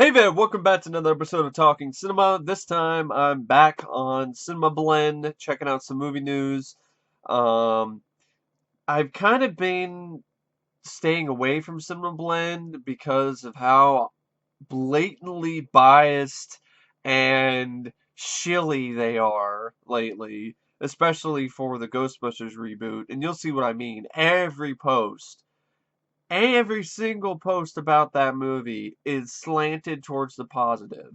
Hey there, welcome back to another episode of Talking Cinema. This time I'm back on Cinema Blend, checking out some movie news. Um, I've kind of been staying away from Cinema Blend because of how blatantly biased and shilly they are lately, especially for the Ghostbusters reboot. And you'll see what I mean. Every single post about that movie is slanted towards the positive.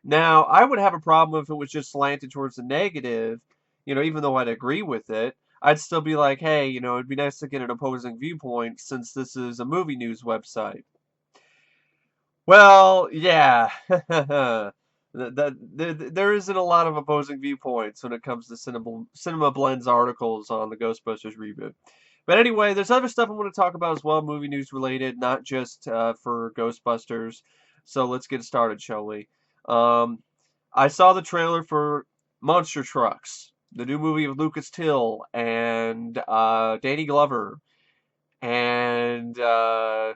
Now, I would have a problem if it was just slanted towards the negative, even though I'd agree with it. I'd still be like, hey, it'd be nice to get an opposing viewpoint since this is a movie news website. Well, yeah. There isn't a lot of opposing viewpoints when it comes to Cinema Blend's articles on the Ghostbusters reboot. But anyway, there's other stuff I want to talk about as well, movie news related, not just for Ghostbusters. So let's get started, shall we? Um, I saw the trailer for Monster Trucks, the new movie of Lucas Till and Danny Glover and Thomas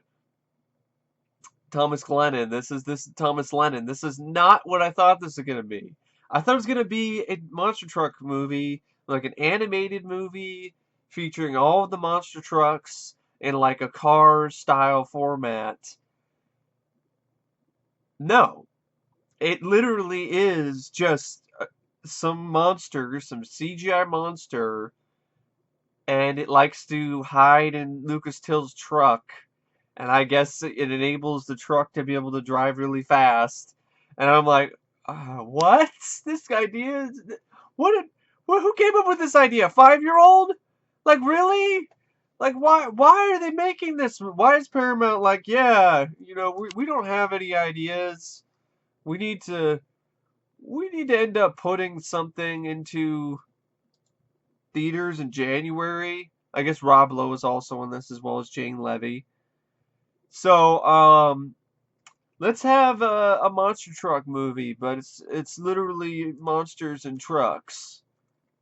Glennon. This is Thomas Lennon. This is not what I thought this was gonna be. I thought it was gonna be a monster truck movie, like an animated movie featuring all of the monster trucks in like a car style format. No, it literally is just some monster, some CGI monster, and it likes to hide in Lucas Till's truck, and I guess it enables the truck to be able to drive really fast. And I'm like, what? This idea? What? Who came up with this idea? 5-year-old? Like really? Like why? Why are they making this? Why is Paramount like, yeah, we don't have any ideas. We need to we need to end up putting something into theaters in January. I guess Rob Lowe is also in this as well as Jane Levy. So, let's have a monster truck movie, but it's literally monsters and trucks.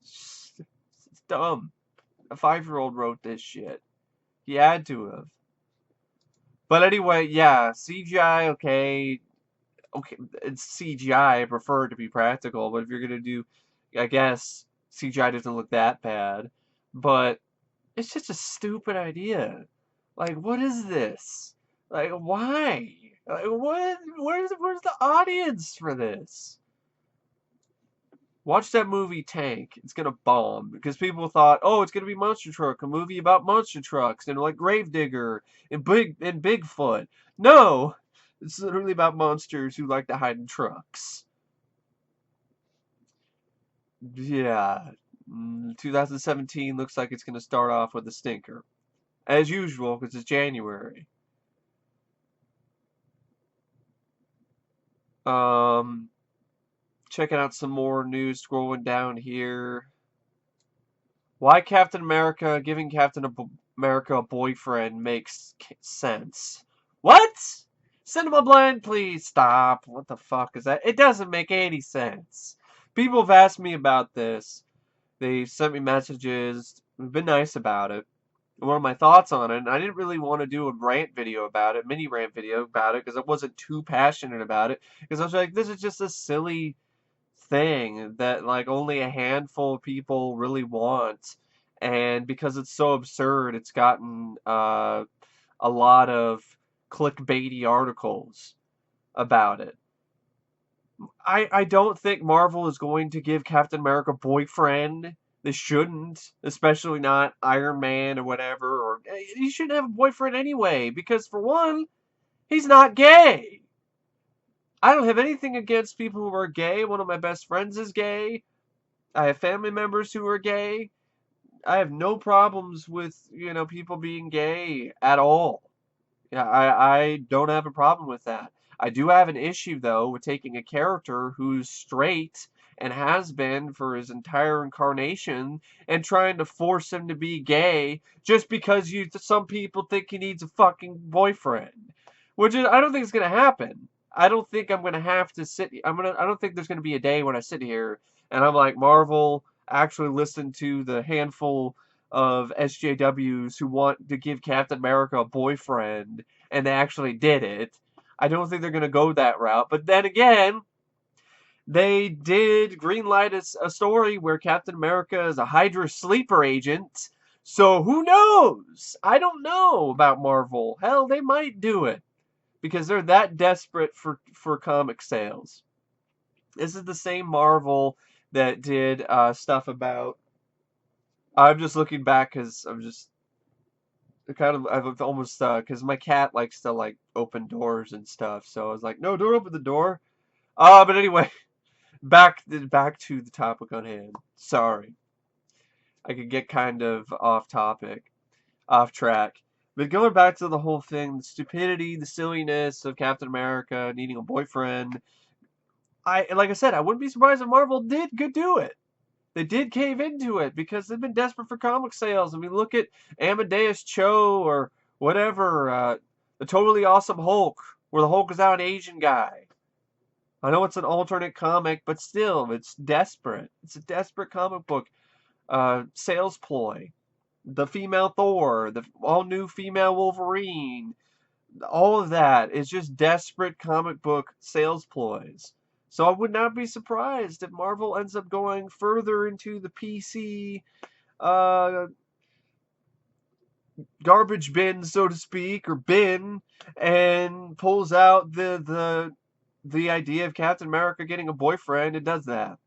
It's dumb. A 5-year-old wrote this shit. He had to have. But anyway, yeah, CGI, okay. Okay, it's CGI. I prefer it to be practical, but if you're gonna do, I guess CGI doesn't look that bad. But it's just a stupid idea. Like, what is this? Like, why? Like, what? Where's the audience for this? Watch that movie Tank. It's gonna bomb because people thought, oh, it's gonna be Monster Truck, a movie about monster trucks and like Gravedigger and Bigfoot. No, it's literally about monsters who like to hide in trucks. Yeah, 2017 looks like it's gonna start off with a stinker, as usual, because it's January. Um, Checking out some more news, scrolling down here. Why Captain America giving America a boyfriend makes sense. What? Cinema Blend, please stop. What the fuck is that? It doesn't make any sense. People have asked me about this. They sent me messages. We've been nice about it. What are my thoughts on it? And I didn't really want to do a rant video about it, mini rant video about it, because I wasn't too passionate about it. Because I was like, this is just a silly thing that like only a handful of people really want, and because it's so absurd, it's gotten a lot of clickbaity articles about it. I don't think Marvel is going to give Captain America a boyfriend. They shouldn't, especially not Iron Man or whatever. Or he shouldn't have a boyfriend anyway, because for one, he's not gay. I don't have anything against people who are gay. One of my best friends is gay. I have family members who are gay. I have no problems with, people being gay at all. Yeah, I don't have a problem with that. I do have an issue, though, with taking a character who's straight and has been for his entire incarnation and trying to force him to be gay just because some people think he needs a fucking boyfriend. Which is, I don't think it's gonna happen. I don't think I'm gonna have to I don't think there's gonna be a day when I sit here and I'm like, Marvel, actually listen to the handful of SJWs who want to give Captain America a boyfriend, and they actually did it. I don't think they're going to go that route. But then again, they did greenlight a story where Captain America is a Hydra sleeper agent. So who knows? I don't know about Marvel. Hell, they might do it because they're that desperate for comic sales. This is the same Marvel that did stuff about. I'm just looking back because I'm just kind of I've almost because my cat likes to like open doors and stuff. So I was like, no, don't open the door. But anyway, back to the topic on hand. Sorry, I could get kind of off topic, off track. But going back to the whole thing, the stupidity, the silliness of Captain America needing a boyfriend. Like I said, I wouldn't be surprised if Marvel could do it. They did cave into it because they've been desperate for comic sales. I mean, look at Amadeus Cho or whatever, the Totally Awesome Hulk, where the Hulk is now an Asian guy. I know it's an alternate comic, but still, it's desperate. It's a desperate comic book sales ploy. The female Thor, the all-new female Wolverine, all of that is just desperate comic book sales ploys. So I would not be surprised if Marvel ends up going further into the PC uh, garbage bin, so to speak, or bin, and pulls out the idea of Captain America getting a boyfriend and does that.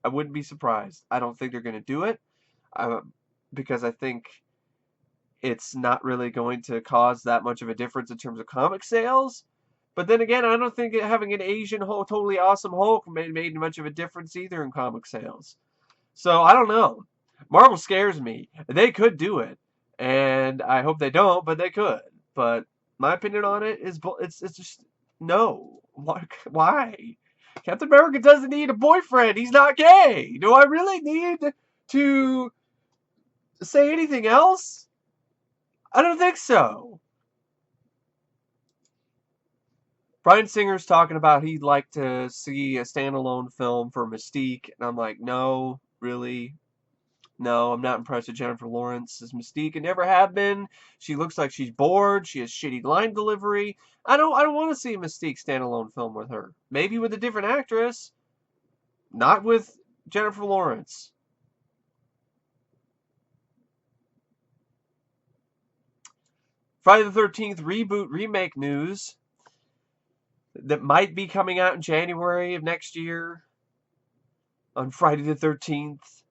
I wouldn't be surprised. I don't think they're going to do it because I think it's not really going to cause that much of a difference in terms of comic sales. But then again, I don't think having an Asian Hulk, Totally Awesome Hulk made much of a difference either in comic sales. So I don't know. Marvel scares me. They could do it, and I hope they don't, but they could. But my opinion on it is, it's just no. Why? Captain America doesn't need a boyfriend. He's not gay. Do I really need to say anything else? I don't think so. Bryan Singer's talking about he'd like to see a standalone film for Mystique, and I'm like, no, really? No, I'm not impressed with Jennifer Lawrence as Mystique. I never have been. She looks like she's bored. She has shitty line delivery. I don't want to see a Mystique standalone film with her. Maybe with a different actress. Not with Jennifer Lawrence. Friday the 13th reboot remake news that might be coming out in January of next year on Friday the 13th.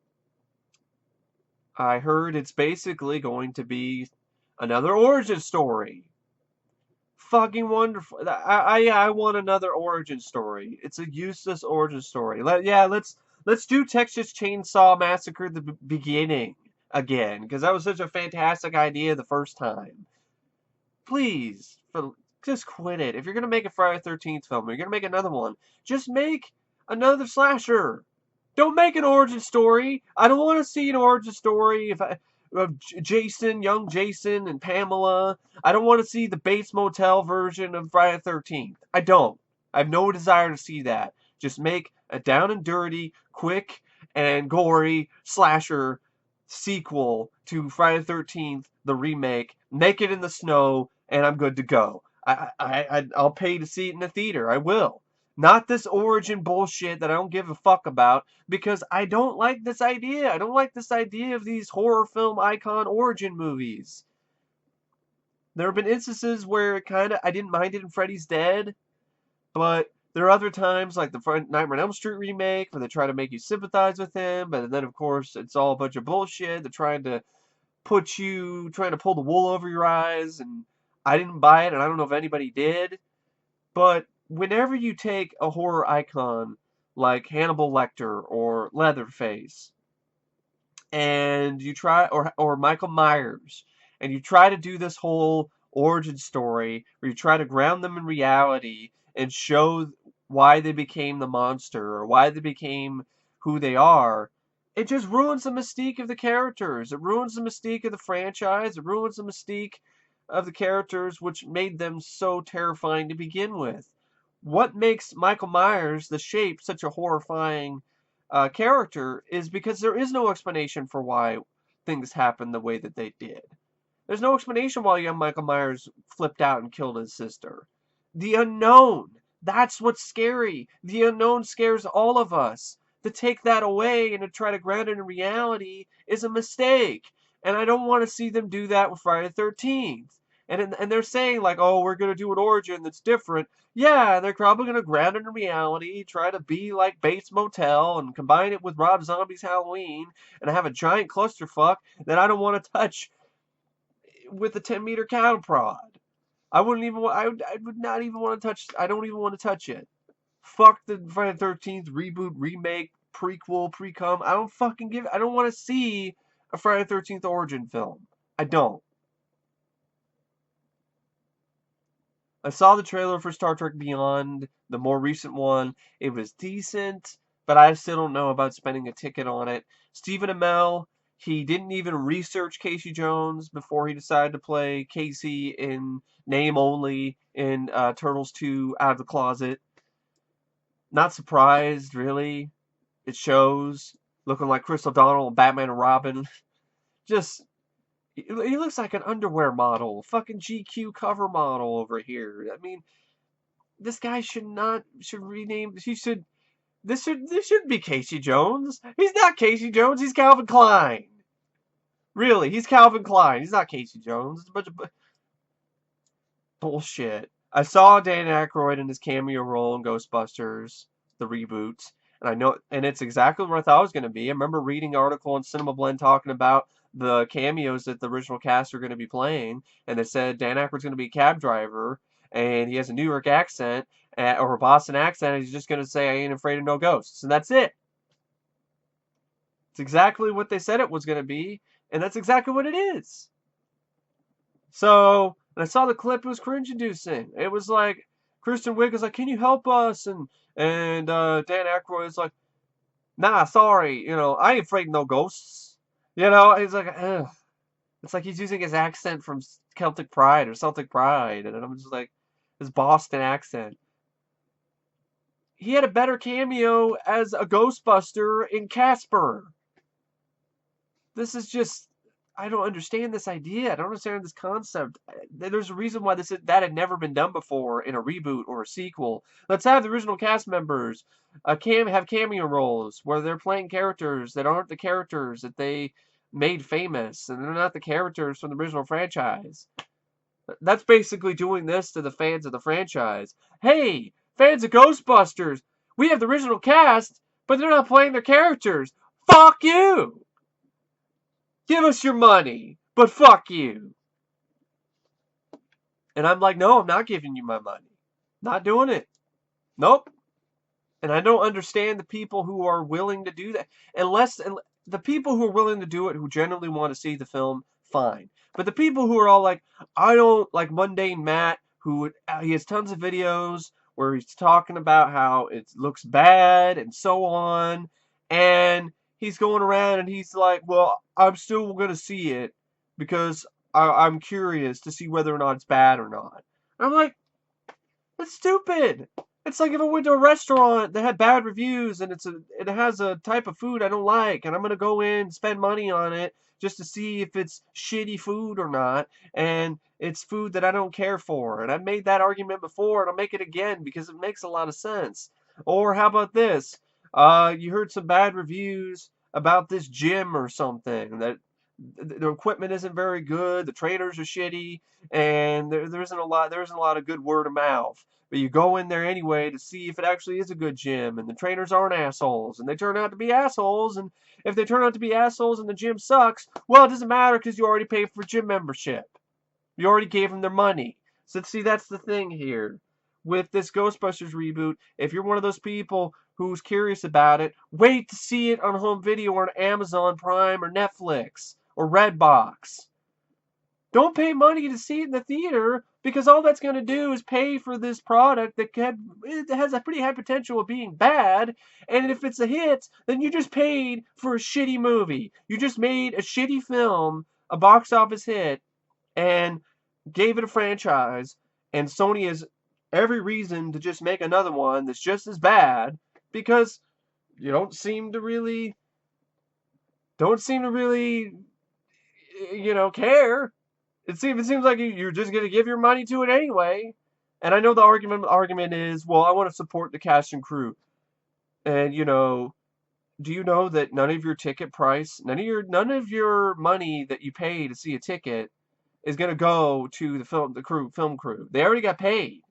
I heard it's basically going to be another origin story. Fucking wonderful. I want another origin story. It's a useless origin story. Let's do Texas Chainsaw Massacre the beginning again, because that was such a fantastic idea the first time. Please, just quit it. If you're gonna make a Friday the 13th film, you're gonna make another one, just make another slasher. Don't make an origin story. I don't want to see an origin story of Jason, young Jason, and Pamela. I don't want to see the Bates Motel version of Friday the 13th. I don't. I have no desire to see that. Just make a down and dirty, quick, and gory slasher sequel to Friday the 13th, the remake. Naked in the Snow, and I'm good to go. I'll pay to see it in the theater. I will. Not this origin bullshit that I don't give a fuck about, because I don't like this idea. I don't like this idea of these horror film icon origin movies. There have been instances where I didn't mind it in Freddy's Dead, but there are other times, like the Nightmare on Elm Street remake, where they try to make you sympathize with him, but then of course it's all a bunch of bullshit. They're trying to pull the wool over your eyes, and I didn't buy it, and I don't know if anybody did, but whenever you take a horror icon like Hannibal Lecter or Leatherface, and you try, or Michael Myers, and you try to do this whole origin story where you try to ground them in reality and show why they became the monster or why they became who they are, it just ruins the mystique of the characters. It ruins the mystique of the franchise. It ruins the mystique of the characters which made them so terrifying to begin with. What makes Michael Myers, the Shape, such a horrifying character is because there is no explanation for why things happened the way that they did. There's no explanation why young Michael Myers flipped out and killed his sister. The unknown. That's what's scary. The unknown scares all of us. To take that away and to try to ground it in reality is a mistake. And I don't want to see them do that with Friday the 13th. And they're saying like, oh, we're gonna do an origin that's different. Yeah, they're probably gonna ground it in reality, try to be like Bates Motel and combine it with Rob Zombie's Halloween and have a giant clusterfuck that I don't want to touch with a 10-meter cattle prod. I wouldn't even. I would not even want to touch. I don't even want to touch it. Fuck the Friday the 13th reboot, remake, prequel, pre-cum. I don't fucking give. I don't want to see a Friday the 13th origin film. I don't. I saw the trailer for Star Trek Beyond, the more recent one. It was decent, but I still don't know about spending a ticket on it. Stephen Amell, he didn't even research Casey Jones before he decided to play Casey in name only in Turtles 2 Out of the Closet. Not surprised, really. It shows. Looking like Chris O'Donnell, Batman and Robin. Just, he looks like an underwear model. Fucking GQ cover model over here. I mean, this guy should rename. This shouldn't be Casey Jones. He's not Casey Jones. He's Calvin Klein. Really, he's Calvin Klein. He's not Casey Jones. It's a bunch of bullshit. I saw Dan Aykroyd in his cameo role in Ghostbusters, the reboot, and I know, and it's exactly what I thought it was going to be. I remember reading an article on Cinema Blend talking about the cameos that the original cast are going to be playing, and they said Dan Aykroyd's going to be a cab driver, and he has a New York accent or a Boston accent, and he's just going to say, "I ain't afraid of no ghosts," and that's it. It's exactly what they said it was going to be, and that's exactly what it is. So, and I saw the clip, it was cringe-inducing. It was like, Kristen Wiig was like, "Can you help us?" And Dan Aykroyd is like, "Nah, sorry, I ain't afraid of no ghosts." He's like, ugh. It's like he's using his accent from Celtic Pride or Celtic Pride, and I'm just like, his Boston accent. He had a better cameo as a Ghostbuster in Casper. This is just, I don't understand this idea. I don't understand this concept. There's a reason why that had never been done before in a reboot or a sequel. Let's have the original cast members have cameo roles where they're playing characters that aren't the characters that they made famous, and they're not the characters from the original franchise. That's basically doing this to the fans of the franchise. Hey, fans of Ghostbusters, we have the original cast, but they're not playing their characters. Fuck you! Give us your money, but fuck you. And I'm like, no, I'm not giving you my money. Not doing it. Nope. And I don't understand the people who are willing to do that. Unless the people who are willing to do it, who genuinely want to see the film, fine. But the people who are all like, I don't, like Mundane Matt, he has tons of videos where he's talking about how it looks bad and so on. And he's going around and he's like, well, I'm still going to see it because I'm curious to see whether or not it's bad or not. And I'm like, that's stupid. It's like if I went to a restaurant that had bad reviews and it has a type of food I don't like, and I'm gonna go in and spend money on it just to see if it's shitty food or not, and it's food that I don't care for. And I've made that argument before, and I'll make it again because it makes a lot of sense. Or how about this? You heard some bad reviews about this gym or something that the equipment isn't very good, the trainers are shitty, and there isn't a lot of good word of mouth. But you go in there anyway to see if it actually is a good gym, and the trainers aren't assholes, and they turn out to be assholes, and if they turn out to be assholes and the gym sucks, well, it doesn't matter because you already paid for gym membership. You already gave them their money. So see, that's the thing here. With this Ghostbusters reboot, if you're one of those people who's curious about it, wait to see it on home video or on Amazon Prime or Netflix or Redbox. Don't pay money to see it in the theater because all that's going to do is pay for this product that it has a pretty high potential of being bad. And if it's a hit, then you just paid for a shitty movie. You just made a shitty film, a box office hit, and gave it a franchise. And Sony has every reason to just make another one that's just as bad because you don't seem to really care. It seems like you're just going to give your money to it anyway. And I know the argument is, well, I want to support the cast and crew. And do you know that none of your ticket price, none of your money that you pay to see a ticket is going to go to the film crew. They already got paid.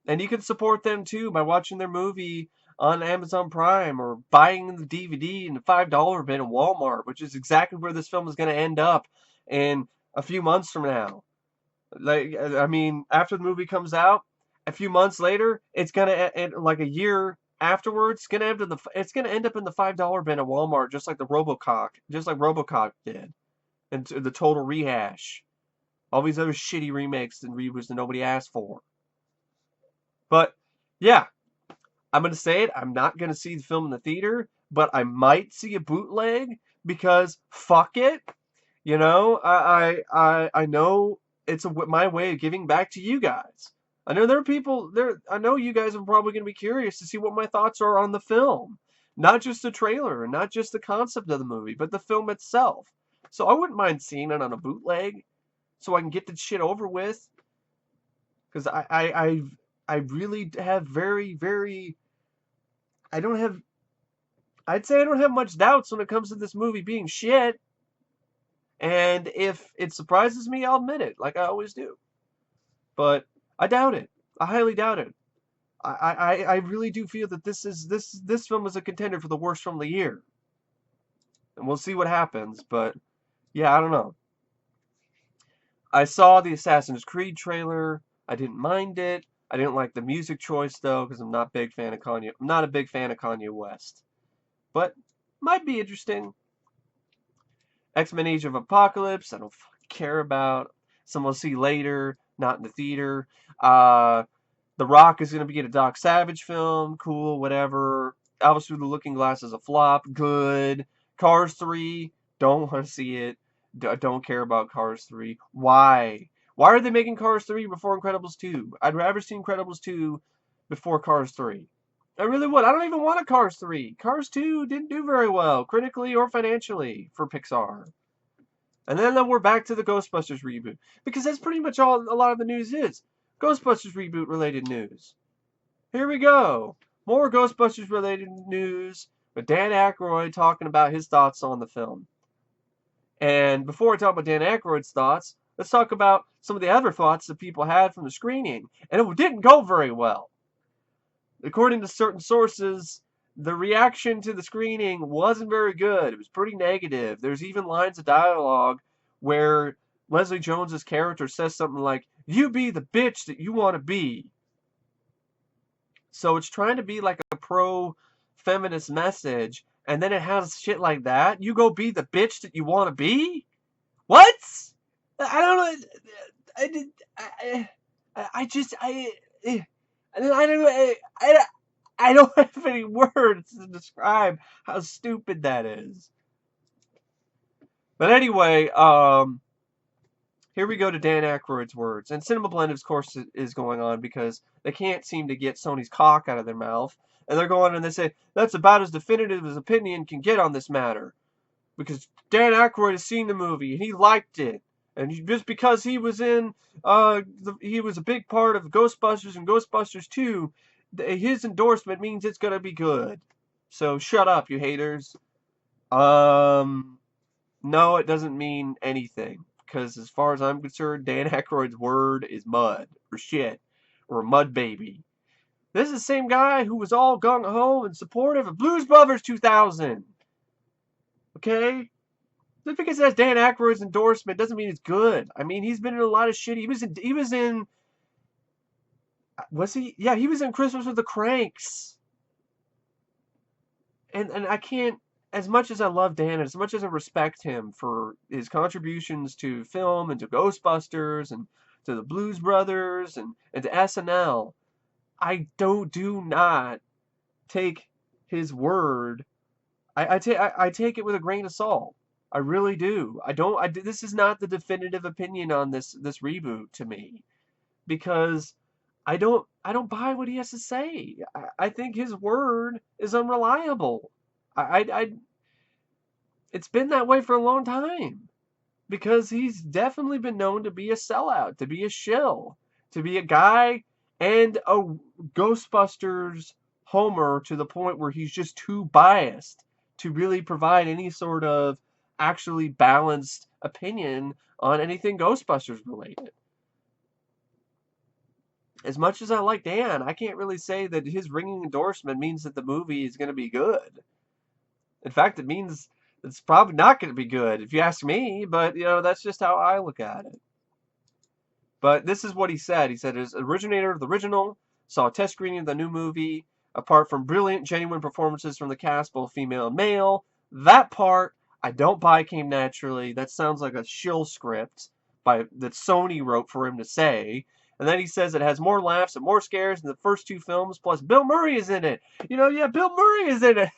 And you can support them too by watching their movie on Amazon Prime or buying the DVD in the $5 bin at Walmart, which is exactly where this film is going to end up in a few months from now. Like, I mean, after the movie comes out, a few months later, it's gonna like a year afterwards, it's gonna end up in the $5 bin at Walmart, just like RoboCop did, and the total rehash. All these other shitty remakes and reboots that nobody asked for. But yeah, I'm gonna say it. I'm not gonna see the film in the theater, but I might see a bootleg because fuck it. I know it's my way of giving back to you guys. I know there are people there. I know you guys are probably going to be curious to see what my thoughts are on the film, not just the trailer, and not just the concept of the movie, but the film itself. So I wouldn't mind seeing it on a bootleg, so I can get the shit over with. Because I really have very. I don't have. I'd say I don't have much doubts when it comes to this movie being shit. And if it surprises me, I'll admit it, like I always do. But I doubt it. I highly doubt it. I really do feel that this film is a contender for the worst film of the year. And we'll see what happens, but yeah, I don't know. I saw the Assassin's Creed trailer. I didn't mind it. I didn't like the music choice though, because I'm not a big fan of Kanye. I'm not a big fan of Kanye West. But might be interesting. X-Men Age of Apocalypse, I don't care about. Some we'll see later, not in the theater. The Rock is going to be in a Doc Savage film. Cool, whatever. Elvis Through the Looking Glass is a flop. Good. Cars 3, don't want to see it. Don't care about Cars 3. Why? Why are they making Cars 3 before Incredibles 2? I'd rather see Incredibles 2 before Cars 3. I really would. I don't even want a Cars 3. Cars 2 didn't do very well, critically or financially, for Pixar. And then we're back to the Ghostbusters reboot. Because that's pretty much all a lot of the news is. Ghostbusters reboot related news. Here we go. More Ghostbusters related news with Dan Aykroyd talking about his thoughts on the film. And before I talk about Dan Aykroyd's thoughts, let's talk about some of the other thoughts that people had from the screening. And it didn't go very well. According to certain sources, the reaction to the screening wasn't very good. It was pretty negative. There's even lines of dialogue where Leslie Jones's character says something like, "You be the bitch that you want to be." So it's trying to be like a pro-feminist message, and then it has shit like that. You go be the bitch that you want to be? What? I don't know. I don't have any words to describe how stupid that is. But anyway, here we go to Dan Aykroyd's words. And Cinema Blend, of course, is going on because they can't seem to get Sony's cock out of their mouth. And they're going and they say, that's about as definitive as opinion can get on this matter. Because Dan Aykroyd has seen the movie and he liked it. And just because he was he was a big part of Ghostbusters and Ghostbusters 2, his endorsement means it's gonna be good. So shut up, you haters. No, it doesn't mean anything. Because as far as I'm concerned, Dan Aykroyd's word is mud, or shit, or a mud baby. This is the same guy who was all gung-ho and supportive of Blues Brothers 2000. Okay? Just because it has Dan Aykroyd's endorsement doesn't mean it's good. I mean, he's been in a lot of shit. He was in was he? Yeah, he was in Christmas with the Cranks. And I can't, as much as I love Dan, as much as I respect him for his contributions to film and to Ghostbusters and to the Blues Brothers and to SNL, I do not take his word. I take it with a grain of salt. I really do. This is not the definitive opinion on this reboot to me, because I don't buy what he has to say. I think his word is unreliable. It's been that way for a long time, because he's definitely been known to be a sellout, to be a shill, to be a guy and a Ghostbusters homer to the point where he's just too biased to really provide any sort of actually balanced opinion on anything Ghostbusters related. As much as I like Dan, I can't really say that his ringing endorsement means that the movie is going to be good. In fact, it means it's probably not going to be good, if you ask me, but, that's just how I look at it. But this is what he said. He said, as originator of the original, saw a test screening of the new movie. Apart from brilliant, genuine performances from the cast, both female and male, that part I don't buy came naturally. That sounds like a shill script that Sony wrote for him to say. And then he says it has more laughs and more scares than the first two films, plus Bill Murray is in it. Yeah, Bill Murray is in it.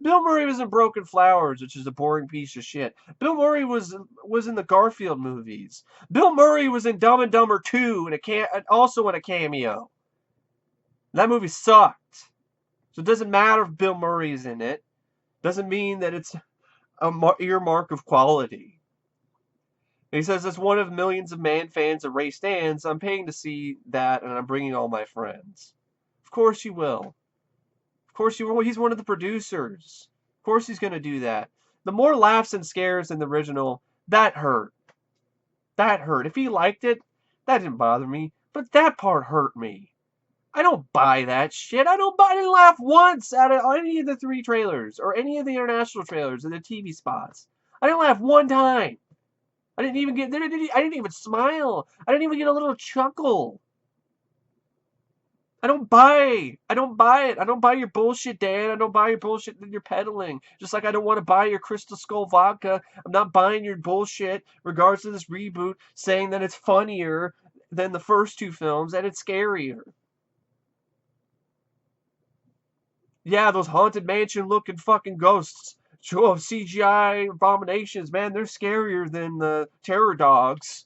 Bill Murray was in Broken Flowers, which is a boring piece of shit. Bill Murray was in the Garfield movies. Bill Murray was in Dumb and Dumber 2 and also in a cameo. That movie sucked. So it doesn't matter if Bill Murray is in it. Doesn't mean that it's a earmark of quality. And he says, as one of millions of Man fans and Ray stands, I'm paying to see that, and I'm bringing all my friends. Of course you will. Of course you will. He's one of the producers. Of course he's going to do that. The more laughs and scares in the original, that hurt. That hurt. If he liked it, that didn't bother me. But that part hurt me. I don't buy that shit. I didn't laugh once out of any of the 3 trailers, or any of the international trailers, or the TV spots. I didn't laugh one time. I didn't even smile. I didn't even get a little chuckle. I don't buy it. I don't buy your bullshit, Dan. I don't buy your bullshit that you're peddling. Just like I don't want to buy your Crystal Skull vodka. I'm not buying your bullshit regards to this reboot saying that it's funnier than the first 2 films and it's scarier. Yeah, those haunted mansion looking fucking ghosts. Sure, CGI abominations, man, they're scarier than the terror dogs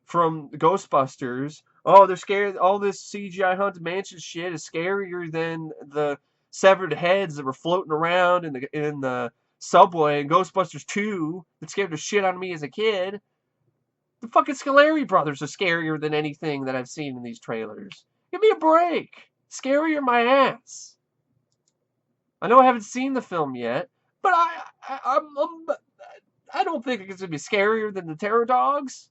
from Ghostbusters. Oh, they're scary. All this CGI haunted mansion shit is scarier than the severed heads that were floating around in the subway in Ghostbusters 2 that scared the shit out of me as a kid. The fucking Scoleri brothers are scarier than anything that I've seen in these trailers. Give me a break. Scarier my ass. I know I haven't seen the film yet, but I don't think it's gonna be scarier than the Terror Dogs.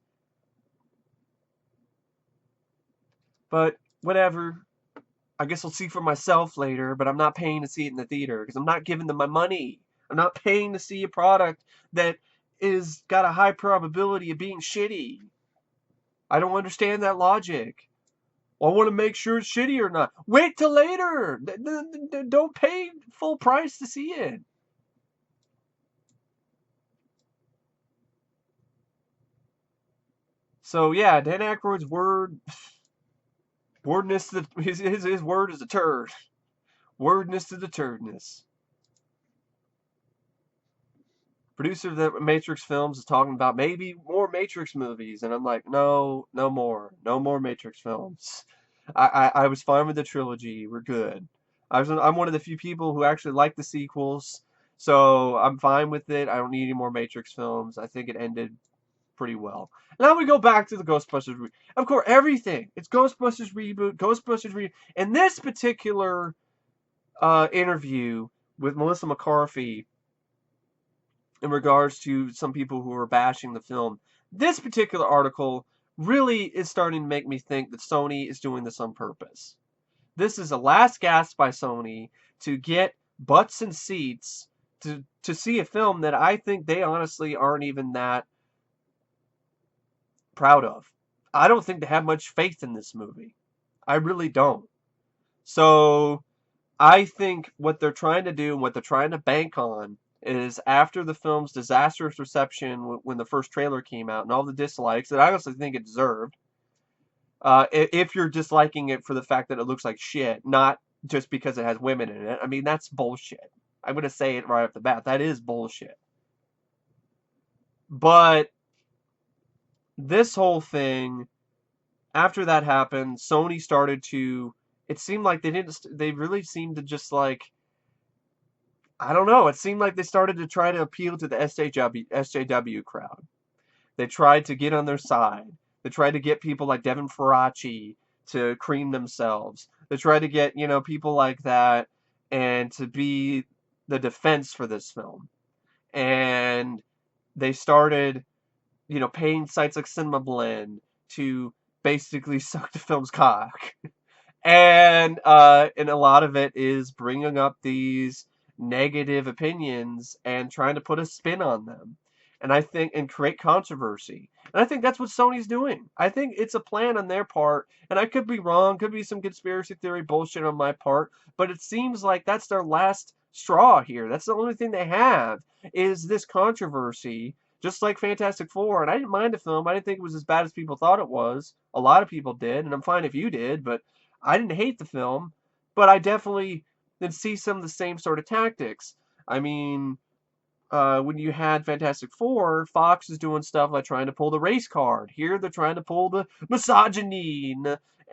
But whatever. I guess I'll see for myself later, but I'm not paying to see it in the theater because I'm not giving them my money. I'm not paying to see a product that is got a high probability of being shitty. I don't understand that logic. I want to make sure it's shitty or not. Wait till later. Don't pay full price to see it. So yeah, Dan Aykroyd's wordness to his word is a turd. Wordness to the turdness. Producer of the Matrix films is talking about maybe more Matrix movies, and I'm like, no more Matrix films. I was fine with the trilogy. We're good. I'm one of the few people who actually like the sequels, so I'm fine with it. I don't need any more Matrix films. I think it ended pretty well. Now we go back to the Ghostbusters. Of course, everything. It's Ghostbusters Reboot, Ghostbusters Reboot. In this particular interview with Melissa McCarthy, in regards to some people who are bashing the film, this particular article really is starting to make me think that Sony is doing this on purpose. This is a last gasp by Sony to get butts and seats to see a film that I think they honestly aren't even that proud of. I don't think they have much faith in this movie. I really don't. So I think what they're trying to do and what they're trying to bank on is after the film's disastrous reception when the first trailer came out and all the dislikes that I honestly think it deserved, if you're disliking it for the fact that it looks like shit, not just because it has women in it, I mean, that's bullshit. I'm going to say it right off the bat. That is bullshit. But this whole thing, after that happened, Sony started to, it seemed like they really seemed to just like, I don't know. It seemed like they started to try to appeal to the SJW crowd. They tried to get on their side. They tried to get people like Devin Faraci to cream themselves. They tried to get, people like that and to be the defense for this film. And they started, paying sites like Cinema Blend to basically suck the film's cock. And a lot of it is bringing up these negative opinions and trying to put a spin on them. And I think, and create controversy. And I think that's what Sony's doing. I think it's a plan on their part. And I could be wrong, could be some conspiracy theory bullshit on my part, but it seems like that's their last straw here. That's the only thing they have is this controversy, just like Fantastic Four. And I didn't mind the film. I didn't think it was as bad as people thought it was. A lot of people did, and I'm fine if you did, but I didn't hate the film, but I definitely did see some of the same sort of tactics. I mean, when you had Fantastic Four, Fox is doing stuff like trying to pull the race card. Here they're trying to pull the misogyny.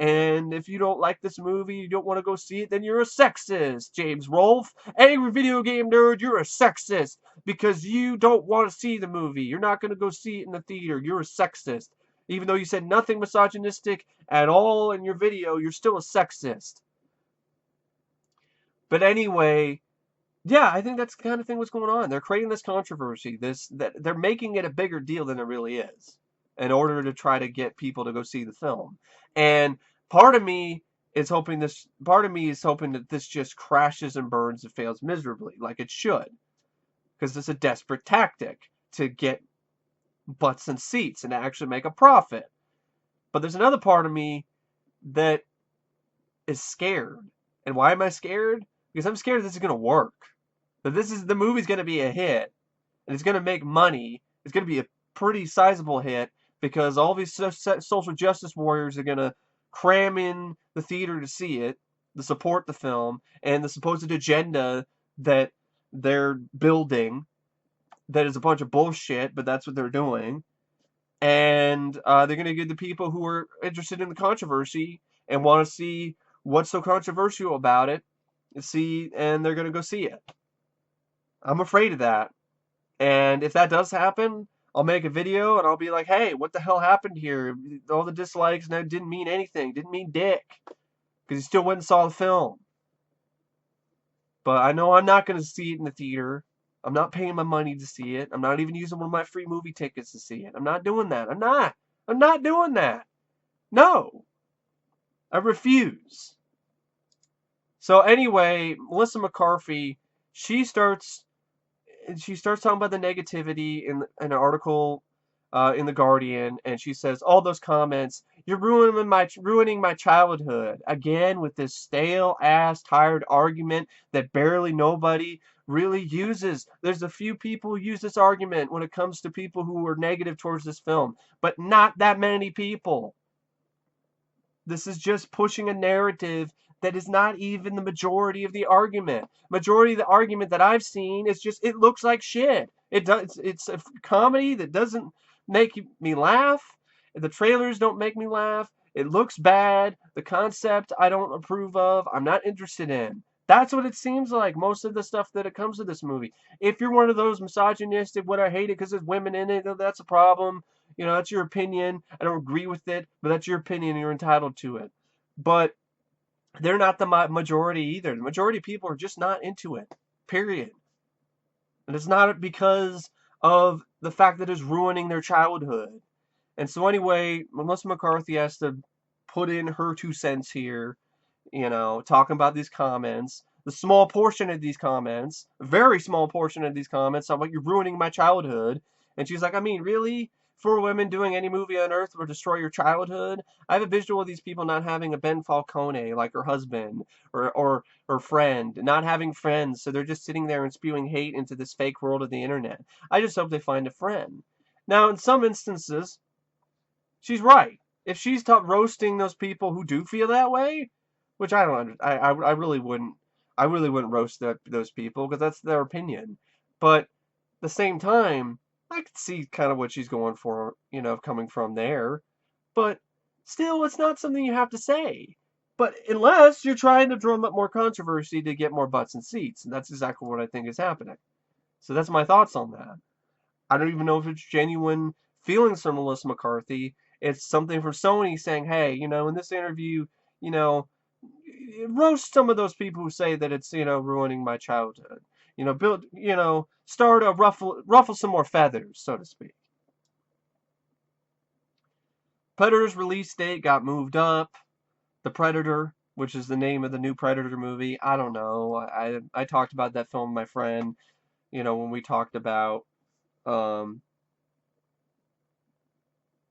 And if you don't like this movie, you don't want to go see it, then you're a sexist, James Rolfe. Angry video game nerd, you're a sexist because you don't want to see the movie. You're not going to go see it in the theater. You're a sexist. Even though you said nothing misogynistic at all in your video, you're still a sexist. But anyway, yeah, I think that's the kind of thing what's going on. They're creating this controversy, that they're making it a bigger deal than it really is, in order to try to get people to go see the film. And part of me is hoping that this just crashes and burns and fails miserably, like it should, because it's a desperate tactic to get butts and seats and to actually make a profit. But there's another part of me that is scared. And why am I scared? Because I'm scared this is going to work. That the movie's going to be a hit, and it's going to make money. It's going to be a pretty sizable hit because all these social justice warriors are going to cram in the theater to see it, to support the film, and the supposed agenda that they're building that is a bunch of bullshit, but that's what they're doing. And they're going to give the people who are interested in the controversy and want to see what's so controversial about it, and they're going to go see it. I'm afraid of that. And if that does happen, I'll make a video and I'll be like, hey, what the hell happened here? All the dislikes didn't mean anything. Didn't mean dick. Because you still went and saw the film. But I know I'm not going to see it in the theater. I'm not paying my money to see it. I'm not even using one of my free movie tickets to see it. I'm not doing that. I'm not doing that. No. I refuse. So anyway, Melissa McCarthy, she starts talking about the negativity in an article in The Guardian, and she says, all those comments, you're ruining my childhood. Again, with this stale-ass, tired argument that barely nobody really uses. There's a few people who use this argument when it comes to people who are negative towards this film, but not that many people. This is just pushing a narrative that is not even the majority of the argument. Majority of the argument that I've seen is just, it looks like shit. It's a comedy that doesn't make me laugh. The trailers don't make me laugh. It looks bad. The concept I don't approve of. I'm not interested in. That's what it seems like, most of the stuff that it comes to this movie. If you're one of those misogynistic, what I hate it because there's women in it, that's a problem. That's your opinion. I don't agree with it, but that's your opinion and you're entitled to it. But they're not the majority either. The majority of people are just not into it, period. And it's not because of the fact that it's ruining their childhood. And so anyway, Melissa McCarthy has to put in her 2 cents here, talking about these comments. The small portion of these comments, a very small portion of these comments, talking about you're ruining my childhood. And she's like, I mean, really? 4 women doing any movie on earth will destroy your childhood? I have a visual of these people not having a Ben Falcone like her husband or friend, not having friends, so they're just sitting there and spewing hate into this fake world of the internet. I just hope they find a friend. Now, in some instances, she's right. If she's roasting those people who do feel that way, which I don't understand, I really wouldn't roast those people because that's their opinion. But at the same time, I could see kind of what she's going for, coming from there. But still, it's not something you have to say. But unless you're trying to drum up more controversy to get more butts and seats. And that's exactly what I think is happening. So that's my thoughts on that. I don't even know if it's genuine feelings from Melissa McCarthy. It's something from Sony saying, hey, in this interview, you know, roast some of those people who say that it's, ruining my childhood. Build, start a ruffle some more feathers, so to speak. Predator's release date got moved up. The Predator, which is the name of the new Predator movie, I don't know. I talked about that film with my friend, when we talked about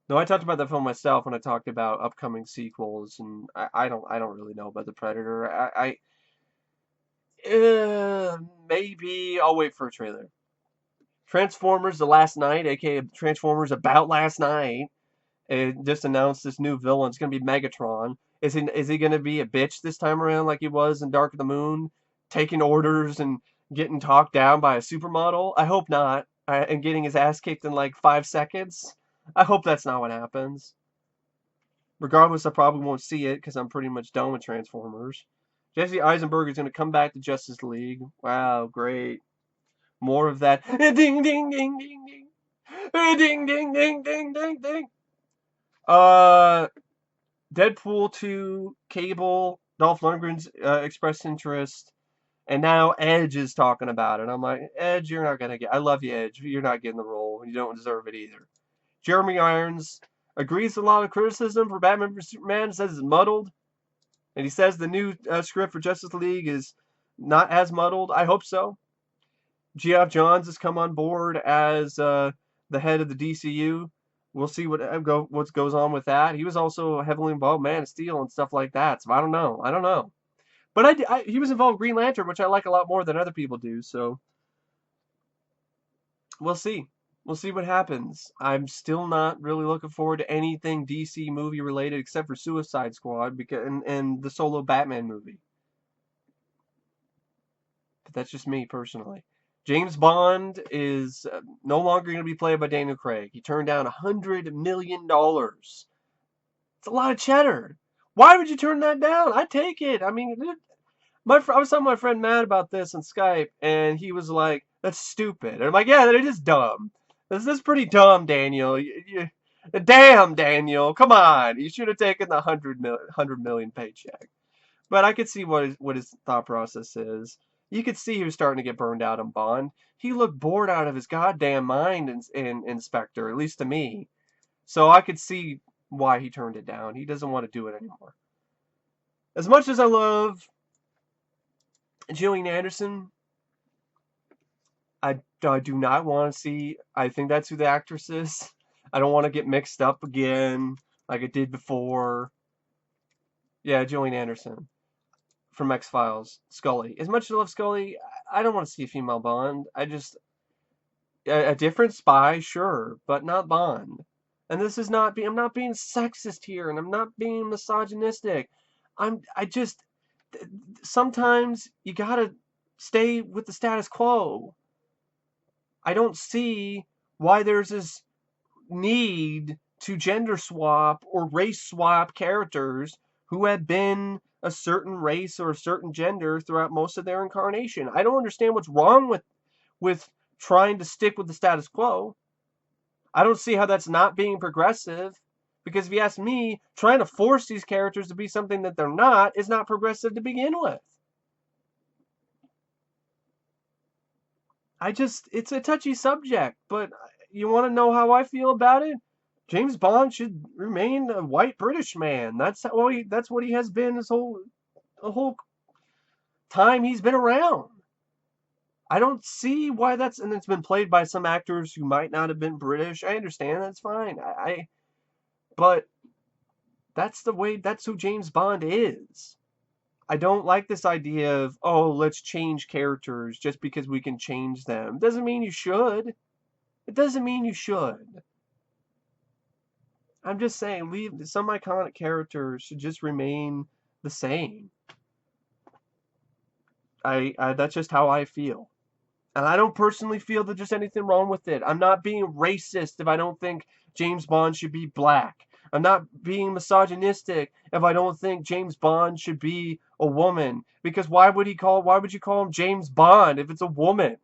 no, I talked about that film myself when I talked about upcoming sequels, and I don't really know about the Predator. Maybe I'll wait for a trailer. Transformers: The Last Night, aka Transformers About Last Night, it just announced this new villain. It's gonna be Megatron. Is he gonna be a bitch this time around like he was in Dark of the Moon, taking orders and getting talked down by a supermodel? I hope not. And getting his ass kicked in like 5 seconds. I hope that's not what happens. Regardless, I probably won't see it because I'm pretty much done with Transformers. Jesse Eisenberg is going to come back to Justice League. Wow, great. More of that. Ding, ding, ding, ding, ding. Ding, ding, ding, ding, ding, ding. Deadpool 2, Cable, Dolph Lundgren's expressed interest, and now Edge is talking about it. I'm like, Edge, you're not going to get... I love you, Edge. You're not getting the role. You don't deserve it either. Jeremy Irons agrees with a lot of criticism for Batman vs Superman, says it's muddled. And he says the new script for Justice League is not as muddled. I hope so. Geoff Johns has come on board as the head of the DCU. We'll see what goes on with that. He was also heavily involved in Man of Steel and stuff like that. So I don't know. But he was involved in Green Lantern, which I like a lot more than other people do. So we'll see. We'll see what happens. I'm still not really looking forward to anything DC movie related except for Suicide Squad and the solo Batman movie. But that's just me personally. James Bond is no longer going to be played by Daniel Craig. He turned down $100 million. It's a lot of cheddar. Why would you turn that down? I'd take it. I mean, I was telling my friend Matt about this on Skype, and he was like, that's stupid. And I'm like, yeah, that is dumb. This is pretty dumb, Daniel. Damn, Daniel. Come on. You should have taken the 100 million paycheck. But I could see what his thought process is. You could see he was starting to get burned out on Bond. He looked bored out of his goddamn mind in Inspector, at least to me. So I could see why he turned it down. He doesn't want to do it anymore. As much as I love Gillian Anderson, I do not want to see. I think that's who the actress is. I don't want to get mixed up again like I did before. Yeah, Gillian Anderson from X-Files, Scully. As much as I love Scully, I don't want to see a female Bond. A different spy, sure, but not Bond. And this is not I'm not being sexist here, and I'm not being misogynistic. Sometimes you gotta stay with the status quo. I don't see why there's this need to gender swap or race swap characters who have been a certain race or a certain gender throughout most of their incarnation. I don't understand what's wrong with trying to stick with the status quo. I don't see how that's not being progressive. Because if you ask me, trying to force these characters to be something that they're not is not progressive to begin with. It's a touchy subject, but you want to know how I feel about it? James Bond should remain a white British man. That's what he has been the whole time he's been around. I don't see why and it's been played by some actors who might not have been British. I understand, that's fine. But that's who James Bond is. I don't like this idea of, oh, let's change characters just because we can change them. Doesn't mean you should. It doesn't mean you should. I'm just saying, some iconic characters should just remain the same. That's just how I feel. And I don't personally feel that there's anything wrong with it. I'm not being racist if I don't think James Bond should be black. I'm not being misogynistic if I don't think James Bond should be a woman. Because why would you call him James Bond if it's a woman?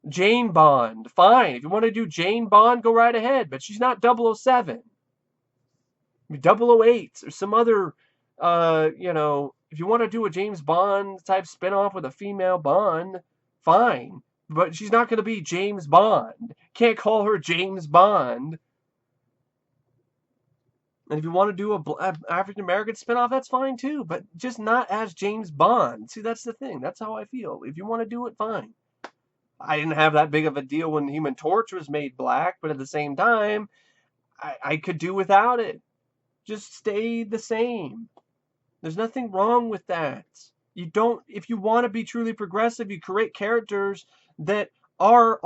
Jane Bond. Fine. If you want to do Jane Bond, go right ahead. But she's not 007. 008 or some other, if you want to do a James Bond type spinoff with a female Bond, fine. But she's not going to be James Bond. Can't call her James Bond. And if you want to do a African American spinoff, that's fine too. But just not as James Bond. See, that's the thing. That's how I feel. If you want to do it, fine. I didn't have that big of a deal when Human Torch was made black, but at the same time, I could do without it. Just stay the same. There's nothing wrong with that. If you want to be truly progressive, you create characters that are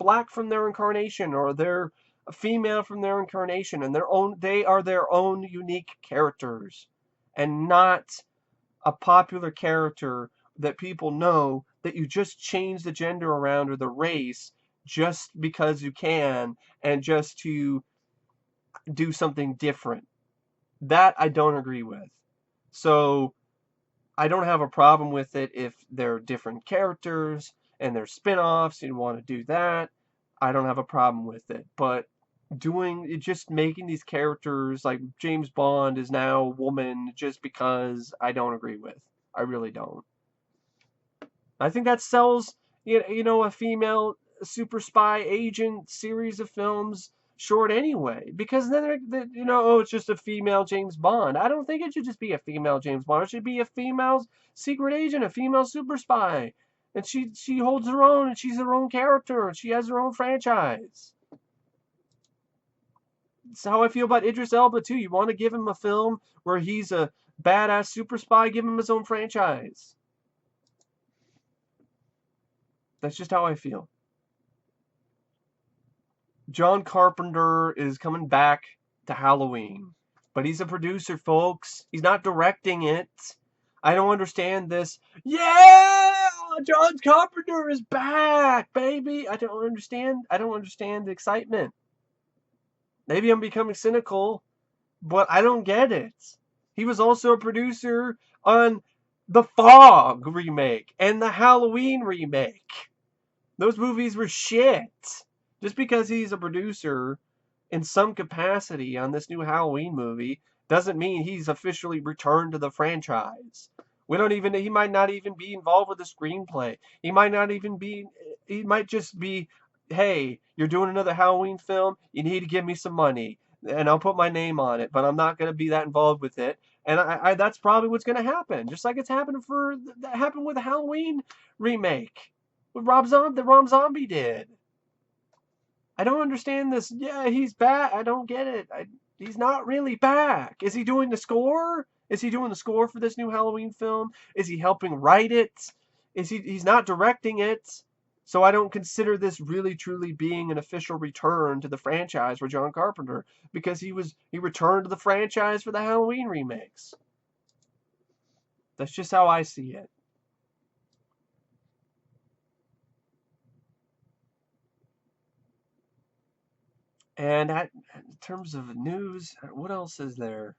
black from their incarnation, or they're female from their incarnation, and they are their own unique characters, and not a popular character that people know that you just change the gender around or the race just because you can, and just to do something different. That I don't agree with. So I don't have a problem with it if they're different characters and they're spin-offs, you want to do that. I don't have a problem with it. But just making these characters like James Bond is now a woman just because, I don't agree with. I really don't. I think that sells, a female super spy agent series of films short anyway, because then oh, it's just a female James Bond. I don't think it should just be a female James Bond. It should be a female secret agent, a female super spy, and she holds her own, and she's her own character, and she has her own franchise. It's how I feel about Idris Elba too. You want to give him a film where he's a badass super spy, give him his own franchise. That's just how I feel. John Carpenter is coming back to Halloween, but he's a producer, folks. He's not directing it. I don't understand this. Yeah, John Carpenter is back, baby. I don't understand the excitement. Maybe I'm becoming cynical, but I don't get it. He was also a producer on the Fog remake and the Halloween remake. Those movies were shit. Just because he's a producer in some capacity on this new Halloween movie doesn't mean he's officially returned to the franchise. He might not even be involved with the screenplay. He might just be, hey, you're doing another Halloween film, you need to give me some money, and I'll put my name on it, but I'm not going to be that involved with it. And that's probably what's going to happen. Just like happened with the Halloween remake. What Rob Zombie did. I don't understand this. Yeah, he's back. I don't get it. He's not really back. Is he doing the score? Is he doing the score for this new Halloween film? Is he helping write it? He's not directing it. So I don't consider this really truly being an official return to the franchise for John Carpenter, because he returned to the franchise for the Halloween remakes. That's just how I see it. And in terms of news, what else is there?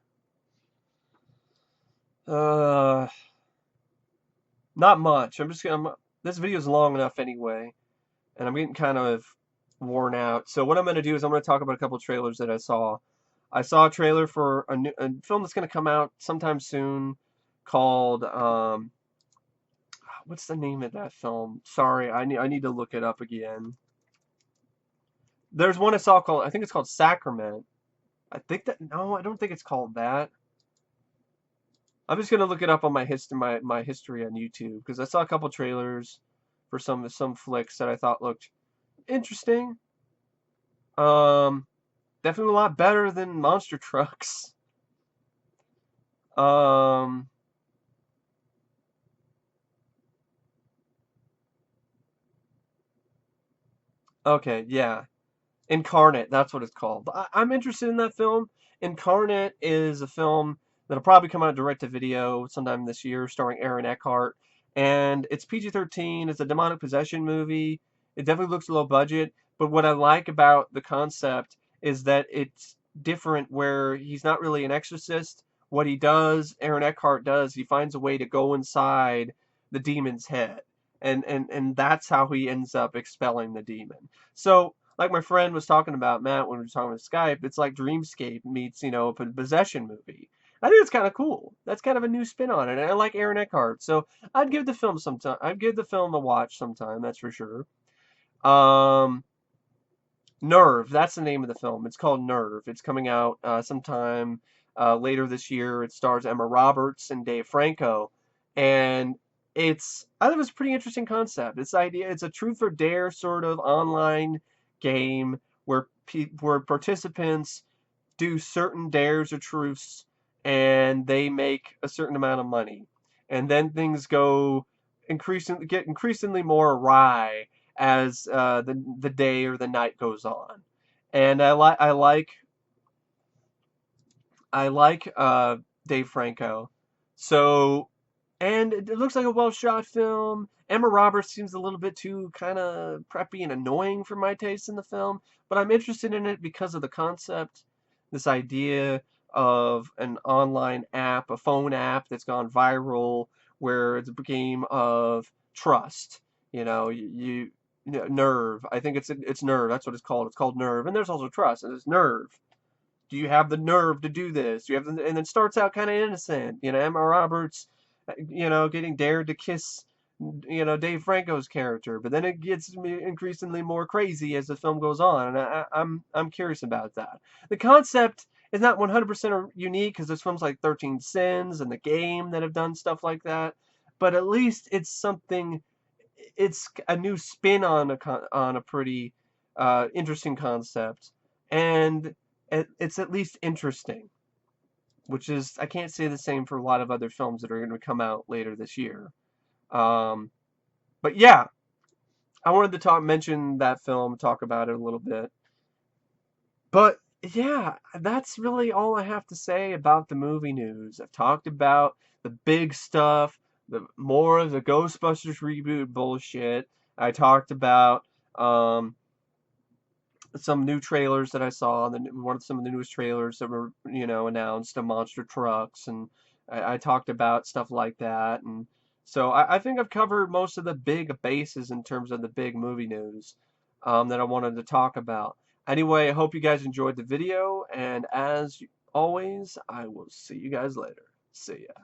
Not much. This video's long enough anyway, and I'm getting kind of worn out. So what I'm going to do is I'm going to talk about a couple of trailers that I saw. I saw a trailer for a film that's going to come out sometime soon called, what's the name of that film? Sorry, I need to look it up again. There's one I saw I think it's called Sacrament. No, I don't think it's called that. I'm just gonna look it up on my history on YouTube, because I saw a couple trailers for some flicks that I thought looked interesting. Definitely a lot better than Monster Trucks. Okay, yeah. Incarnate, that's what it's called. I'm interested in that film. Incarnate is a film that'll probably come out direct to video sometime this year, starring Aaron Eckhart. And it's PG-13. It's a demonic possession movie. It definitely looks low budget. But what I like about the concept is that it's different, where he's not really an exorcist. What he does, Aaron Eckhart does, he finds a way to go inside the demon's head. And that's how he ends up expelling the demon. So like my friend was talking about, Matt, when we were talking about Skype, it's like Dreamscape meets, a possession movie. I think it's kind of cool. That's kind of a new spin on it. And I like Aaron Eckhart, so I'd give the film some time. I'd give the film a watch sometime. That's for sure. Um, Nerve. That's the name of the film. It's called Nerve. It's coming out sometime later this year. It stars Emma Roberts and Dave Franco, and I think it's a pretty interesting concept. This idea, it's a truth or dare sort of online game where where participants do certain dares or truths, and they make a certain amount of money, and then things get increasingly more awry as the day or the night goes on. And I like Dave Franco. So, and it looks like a well shot film. Emma Roberts seems a little bit too kind of preppy and annoying for my taste in the film, but I'm interested in it because of the concept, this idea of an online app, a phone app that's gone viral, where it's a game of trust. Nerve. I think it's Nerve. That's what it's called. It's called Nerve, and there's also trust, and it's Nerve. Do you have the nerve to do this? Do you have and it starts out kind of innocent. Emma Roberts, getting dared to kiss, Dave Franco's character, but then it gets increasingly more crazy as the film goes on, and I'm curious about that. The concept is not 100% unique because there's films like 13 Sins and The Game that have done stuff like that, but at least it's something. It's a new spin on a pretty interesting concept, and it's at least interesting, which is, I can't say the same for a lot of other films that are going to come out later this year. Um, but yeah, I wanted to mention that film, talk about it a little bit. But yeah, that's really all I have to say about the movie news. I've talked about the big stuff, the more of the Ghostbusters reboot bullshit. I talked about some new trailers that I saw. Some of the newest trailers that were announced, of monster trucks, and I talked about stuff like that. And so I think I've covered most of the big bases in terms of the big movie news that I wanted to talk about. Anyway, I hope you guys enjoyed the video, and as always, I will see you guys later. See ya.